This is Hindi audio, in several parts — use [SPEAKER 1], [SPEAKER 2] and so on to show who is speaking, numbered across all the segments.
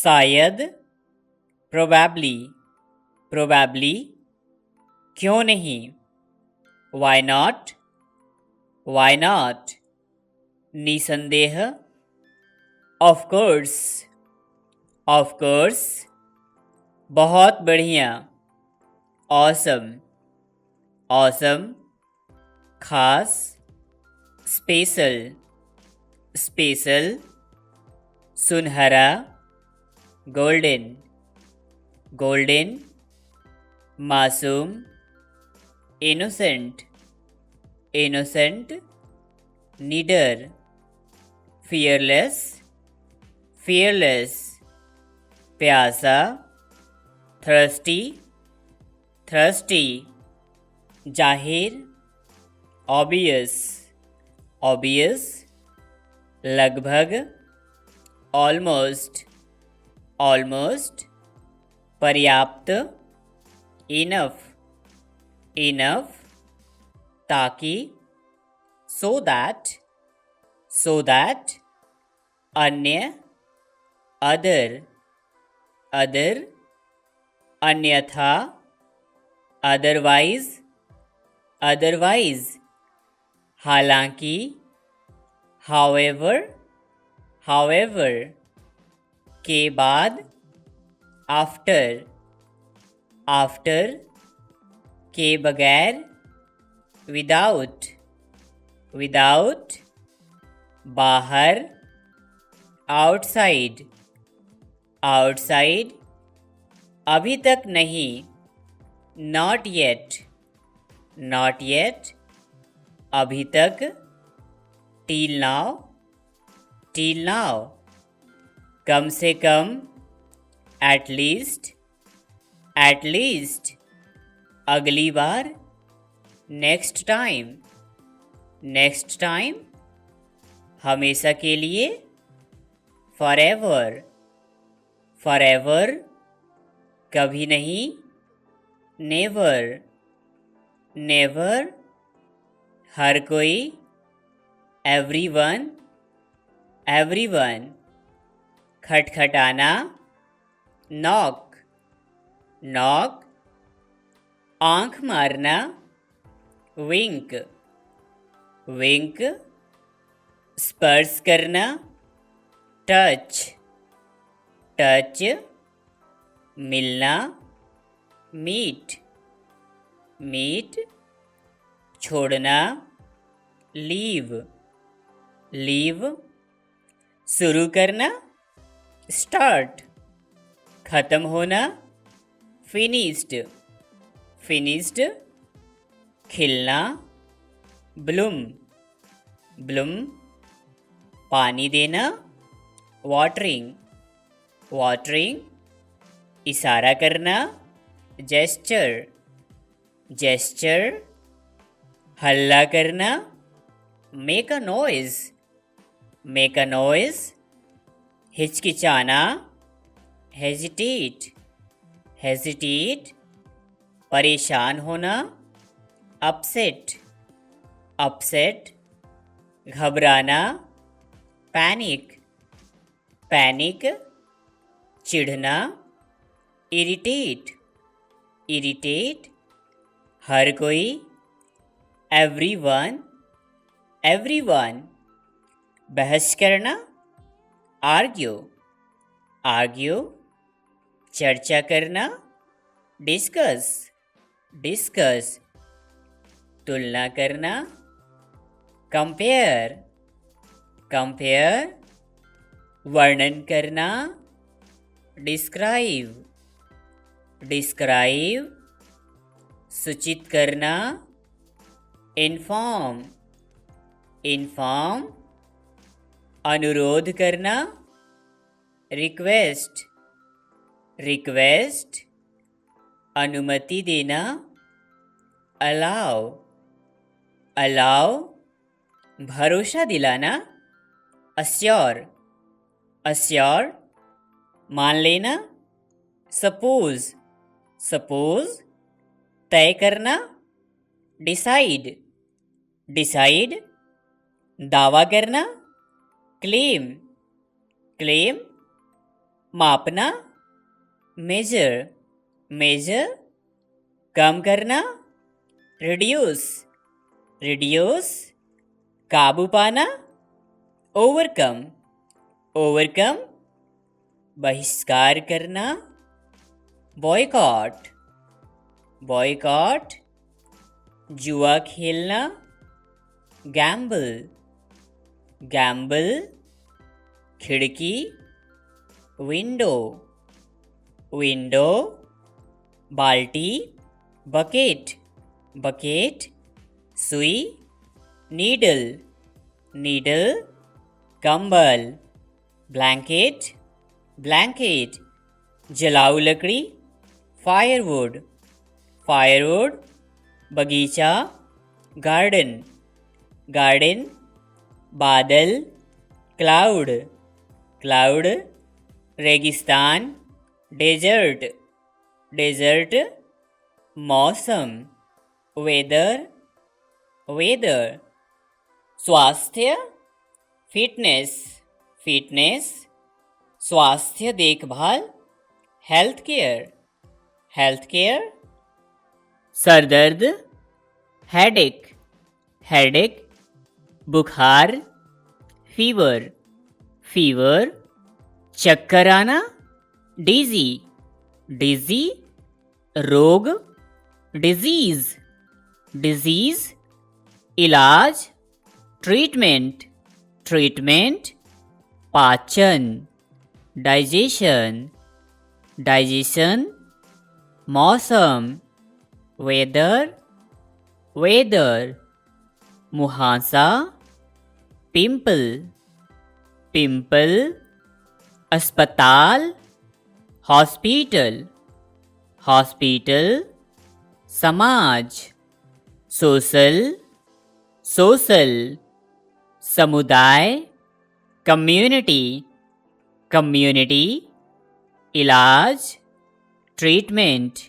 [SPEAKER 1] शायद, प्रोबेबली, प्रोबेबली, क्यों नहीं, वाई नॉट, वाई नॉट, निसंदेह, ऑफ कोर्स, ऑफ कोर्स, बहुत बढ़िया, ऑसम, ऑसम, खास, स्पेशल, स्पेशल, सुनहरा, गोल्डन, गोल्डन, मासूम, इनोसेंट, इनोसेंट, निडर, फियरलेस, फियरलेस, प्यासा, थर्स्टी, थर्स्टी, जाहिर, ऑबियस, ऑबियस, लगभग, ऑलमोस्ट, ऑलमोस्ट, पर्याप्त, इनफ, इनफ, ताकि, सो दैट, सो दैट, अन्य, अदर, अदर, अन्यथा, अदरवाइज, अदरवाइज, हालांकि, हाउएवर, हाउएवर, के बाद, आफ्टर, आफ्टर, के बगैर, विदाउट, विदाउट, बाहर, आउटसाइड, आउटसाइड, अभी तक नहीं, नॉट येट, नॉट येट, अभी तक, टील नाउ, टील नाउ, कम से कम, एट लीस्ट, एट लीस्ट, अगली बार, नेक्स्ट टाइम, नेक्स्ट टाइम, हमेशा के लिए, फॉरएवर, फॉरएवर, कभी नहीं, नेवर, नेवर, हर कोई, एवरीवन, एवरीवन, खटखटाना, नॉक, नॉक, आंख मारना, विंक, विंक, स्पर्श करना, टच, टच, मिलना, मीट, मीट, छोड़ना, लीव, लीव, शुरू करना, स्टार्ट, खत्म होना, फिनिश्ड, फिनिश्ड, खिलना, ब्लूम, ब्लूम, पानी देना, वाटरिंग, वाटरिंग, इशारा करना, जेस्चर, जेस्चर, हल्ला करना, make a noise, make a noise, हिचकिचाना, हेजिटेट, हेजिटेट, परेशान होना, अपसेट, अपसेट, घबराना, पैनिक, पैनिक, चिढ़ना, इरिटेट, इरिटेट, हर कोई, एवरीवन, एवरीवन, बहस करना, आर्ग्यू, आर्ग्यू, चर्चा करना, डिस्कस, डिस्कस, तुलना करना, कंपेयर, कंपेयर, वर्णन करना, डिस्क्राइब, डिस्क्राइब, सूचित करना, इन्फॉर्म, इन्फॉर्म, अनुरोध करना, रिक्वेस्ट, रिक्वेस्ट, अनुमति देना, अलाउ, अलाउ, भरोसा दिलाना, अस्योर, अस्योर, मान लेना, सपोज, सपोज, तय करना, डिसाइड, डिसाइड, दावा करना, क्लेम, क्लेम, मापना, मेजर, मेजर, कम करना, रिड्यूस, रिड्यूस, काबू पाना, ओवरकम, ओवरकम, बहिष्कार करना, बॉयकॉट, बॉयकॉट, जुआ खेलना, गैम्बल, गैम्बल, खिड़की, विंडो, विंडो, बाल्टी, बकेट, बकेट, सुई, नीडल, नीडल, कंबल, ब्लैंकेट, ब्लैंकेट, जलाऊ लकड़ी, फायरवुड, फायरवुड, बगीचा, गार्डन, गार्डन, बादल, क्लाउड, क्लाउड, रेगिस्तान, डेजर्ट, डेजर्ट, मौसम, वेदर, वेदर, स्वास्थ्य, फिटनेस, फिटनेस, स्वास्थ्य देखभाल, हेल्थ केयर, हेल्थ केयर, सरदर्द, हेडेक, हेडेक, बुखार, फीवर, फीवर, चक्कर आना, डिजी, डिजी, रोग, डिजीज, डिजीज, इलाज, ट्रीटमेंट, ट्रीटमेंट, पाचन, डाइजेशन, डाइजेशन, मौसम, वेदर, वेदर, मुहासा, पिंपल, पिंपल, अस्पताल, हॉस्पिटल, हॉस्पिटल, समाज, सोशल, सोशल, समुदाय, कम्युनिटी, कम्युनिटी, इलाज, ट्रीटमेंट,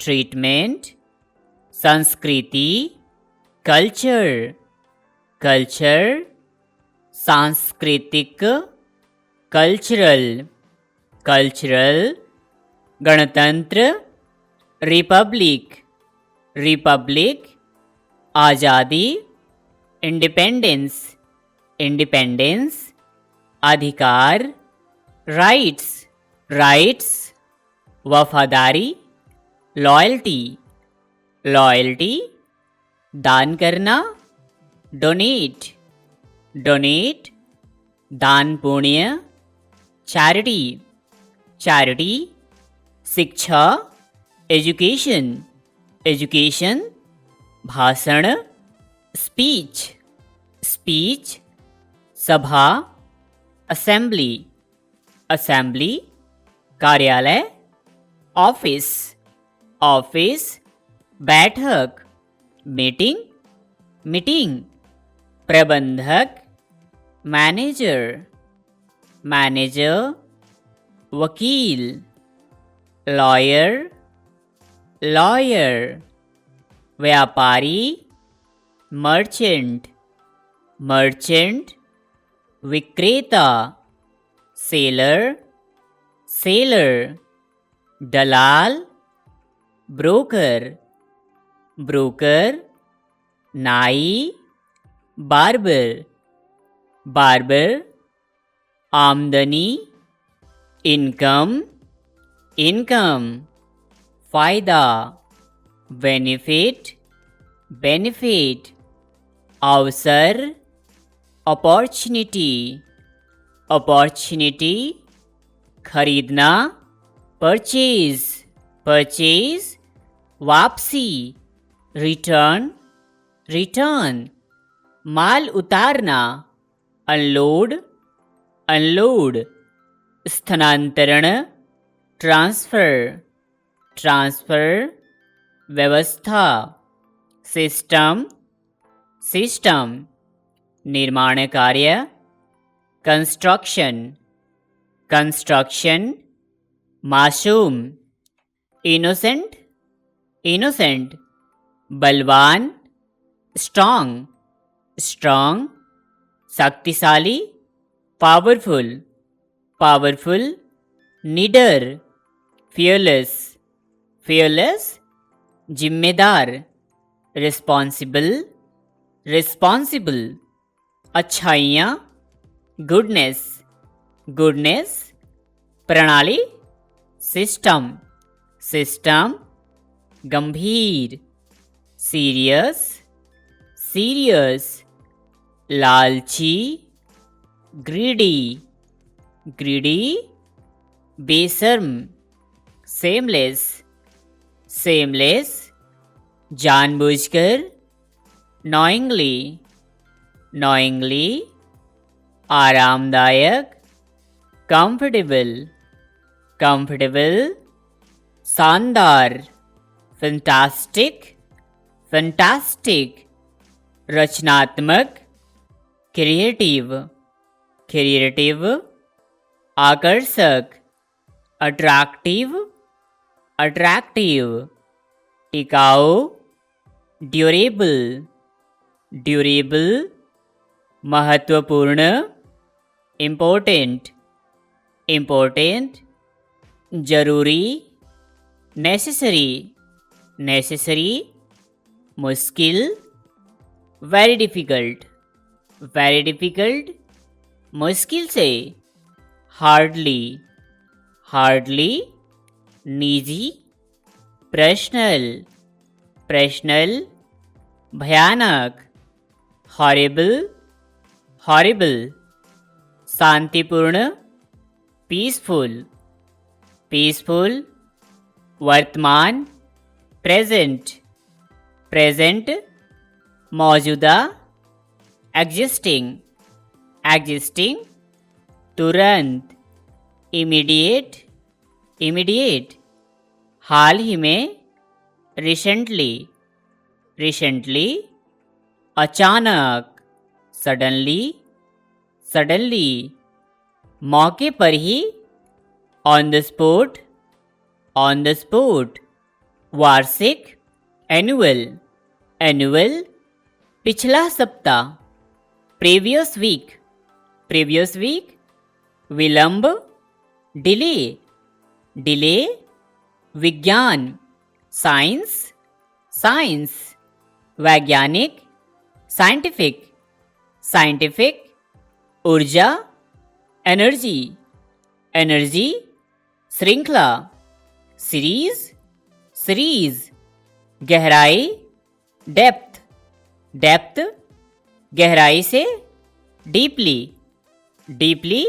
[SPEAKER 1] ट्रीटमेंट, संस्कृति, कल्चर, कल्चर, सांस्कृतिक, कल्चरल, कल्चरल, गणतंत्र, रिपब्लिक, रिपब्लिक, आज़ादी, इंडिपेंडेंस, इंडिपेंडेंस, अधिकार, राइट्स, राइट्स, वफादारी, लॉयल्टी, लॉयल्टी, दान करना, डोनेट, डोनेट, दान पुण्य, चैरिटी, चैरिटी, शिक्षा, एजुकेशन, एजुकेशन, भाषण, स्पीच, स्पीच, सभा, असेंबली, असेंबली, कार्यालय, ऑफिस, ऑफिस, बैठक, मीटिंग, मीटिंग, प्रबंधक, मैनेजर, मैनेजर, वकील, लॉयर, लॉयर, व्यापारी, मर्चेंट, मर्चेंट, विक्रेता, सेलर, सेलर, दलाल, ब्रोकर, ब्रोकर, नाई, बार्बर, बार्बर, आमदनी, इनकम, इनकम, फ़ायदा, बेनिफिट, बेनिफिट, अवसर, अपॉर्चुनिटी, अपॉर्चुनिटी, खरीदना, परचेज, परचेज, वापसी, रिटर्न, रिटर्न, माल उतारना, अनलोड, अनलोड, स्थानांतरण, ट्रांसफ़र, ट्रांसफ़र, व्यवस्था, सिस्टम, सिस्टम, निर्माण कार्य, कंस्ट्रक्शन, कंस्ट्रक्शन, मासूम, इनोसेंट, इनोसेंट, बलवान, स्ट्रॉन्ग, स्ट्रॉन्ग, शक्तिशाली, पावरफुल, पावरफुल, निडर, fearless, fearless, जिम्मेदार, responsible, responsible, अच्छाइयाँ, goodness, goodness, प्रणाली, system, system, गंभीर, serious, serious, लालची, greedy, greedy, बेशर्म, सेमलेस, सेमलेस, जानबूझकर, नॉइंगली, नॉइंगली, आरामदायक, कंफर्टेबल, कंफर्टेबल, शानदार, फैंटास्टिक, फैंटास्टिक, रचनात्मक, क्रिएटिव, क्रिएटिव, आकर्षक, अट्रैक्टिव, अट्रैक्टिव, टिकाऊ, ड्यूरेबल, ड्यूरेबल, महत्वपूर्ण, इम्पोर्टेंट, इम्पोर्टेंट, जरूरी, नेसेसरी, नेसेसरी, मुश्किल, वेरी डिफ़िकल्ट, वेरी डिफ़िकल्ट, मुश्किल से, हार्डली, हार्डली, निजी, पर्सनल, पर्सनल, भयानक, हॉरिबल, हॉरिबल, शांतिपूर्ण, पीसफुल, पीसफुल, वर्तमान, प्रेजेंट, प्रेजेंट, मौजूदा, एग्जिस्टिंग, एग्जिस्टिंग, तुरंत, इमीडिएट, इमीडिएट, हाल ही में, रिसेंटली, रिसेंटली, अचानक, सडनली, सडनली, मौके पर ही, on the spot, on the spot, वार्षिक, एनुअल, एनुअल, पिछला सप्ताह, प्रीवियस वीक, प्रीवियस वीक, विलंब, डिले, डिले, विज्ञान, साइंस, साइंस, वैज्ञानिक, साइंटिफिक, साइंटिफिक, ऊर्जा, एनर्जी, एनर्जी, श्रृंखला, सीरीज, सीरीज, गहराई, डेप्थ, डेप्थ, गहराई से, डीपली, डीपली,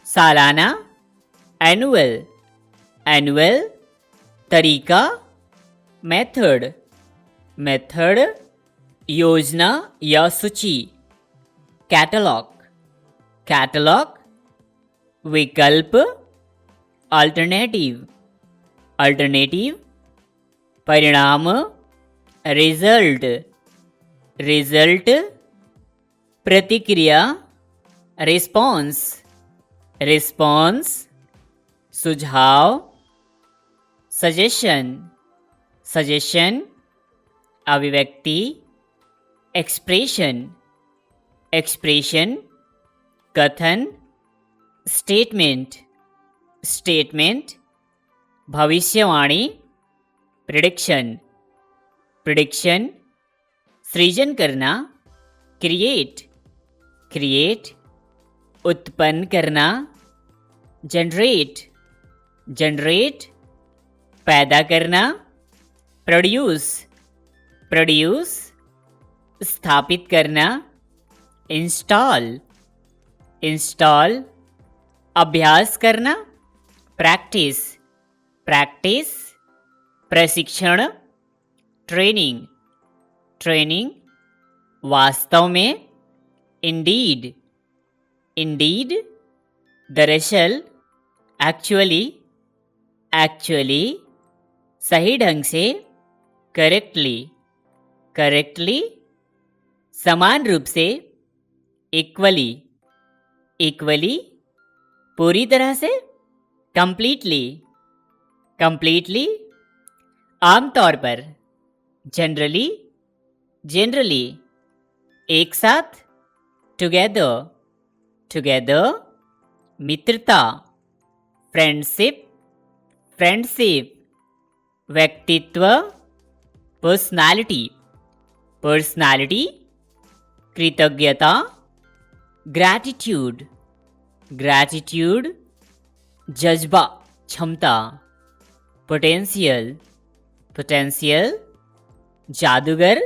[SPEAKER 1] सालाना, एनुअल, एनुअल, तरीका, मेथड, मेथड, योजना या सूची, कैटलॉग, कैटलॉग, विकल्प, अल्टरनेटिव, अल्टरनेटिव, परिणाम, रिजल्ट, रिजल्ट, प्रतिक्रिया, रिस्पॉन्स, रिस्पॉन्स, सुझाव, सजेशन, सजेशन, अभिव्यक्ति, एक्सप्रेशन, एक्सप्रेशन, कथन, स्टेटमेंट, स्टेटमेंट, भविष्यवाणी, प्रिडिक्शन, प्रिडिक्शन, सृजन करना, क्रिएट, क्रिएट, उत्पन्न करना, जनरेट, जनरेट, पैदा करना, प्रोड्यूस, प्रोड्यूस, स्थापित करना, इंस्टॉल, इंस्टॉल, अभ्यास करना, प्रैक्टिस, प्रैक्टिस, प्रशिक्षण, ट्रेनिंग, ट्रेनिंग, वास्तव में, इंडीड, इंडीड, दरअसल, एक्चुअली, एक्चुअली, सही ढंग से, करेक्टली, करेक्टली, समान रूप से, इक्वली, इक्वली, पूरी तरह से, कंप्लीटली, कंप्लीटली, आमतौर पर, जनरली, जनरली, एक साथ, टुगेदर, टुगेदर, मित्रता, फ्रेंडशिप फ्रेंडशिप, व्यक्तित्व पर्सनालिटी पर्सनालिटी, कृतज्ञता ग्रैटिट्यूड ग्रैटिट्यूड, जज्बा क्षमता, पोटेंशियल पोटेंशियल, जादूगर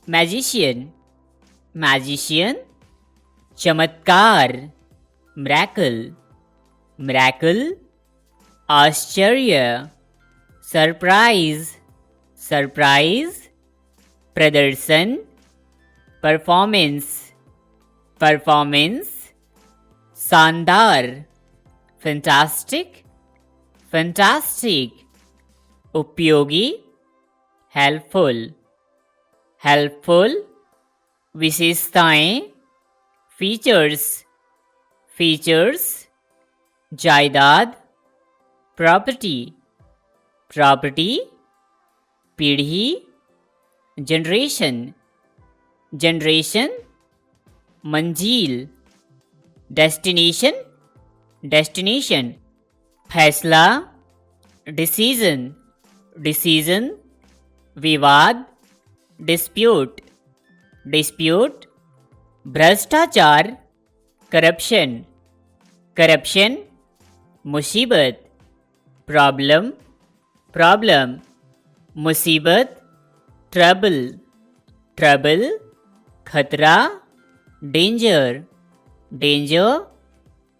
[SPEAKER 1] मैजिशियन मैजिशियन, चमत्कार मिरेकल मिरेकल, आश्चर्य सरप्राइज सरप्राइज, प्रदर्शन परफॉर्मेंस परफॉर्मेंस, शानदार फैंटास्टिक फैंटास्टिक, उपयोगी हेल्पफुल हेल्पफुल, विशेषताएं फीचर्स फीचर्स, जायदाद प्रॉपर्टी प्रॉपर्टी, पीढ़ी जनरेशन जनरेशन, मंजिल डेस्टिनेशन डेस्टिनेशन, फैसला डिसीजन डिसीजन, विवाद डिस्प्यूट डिस्प्यूट, भ्रष्टाचार करप्शन करप्शन, मुसीबत प्रॉब्लम प्रॉब्लम, मुसीबत ट्रबल ट्रबल, खतरा डेंजर डेंजर,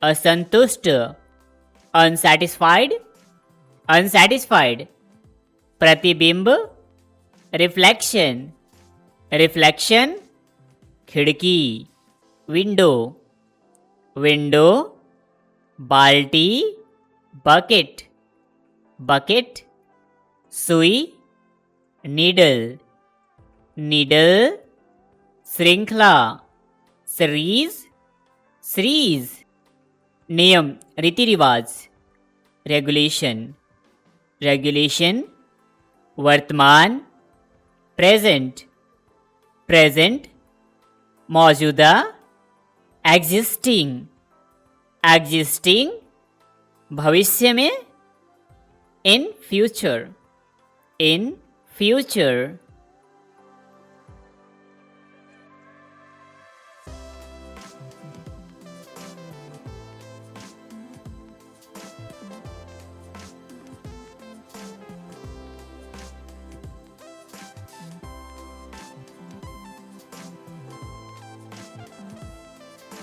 [SPEAKER 1] असंतुष्ट अनसैटिस्फाइड अनसैटिस्फाइड, प्रतिबिंब रिफ्लेक्शन रिफ्लेक्शन, खिड़की विंडो विंडो, बाल्टी बकेट बकेट, सुई नीडल नीडल, श्रृंखला सीरीज सीरीज, नियम रीति रिवाज रेगुलेशन रेगुलेशन, वर्तमान प्रेजेंट प्रेजेंट, मौजूदा एग्जिस्टिंग एग्जिस्टिंग, भविष्य में इन फ्यूचर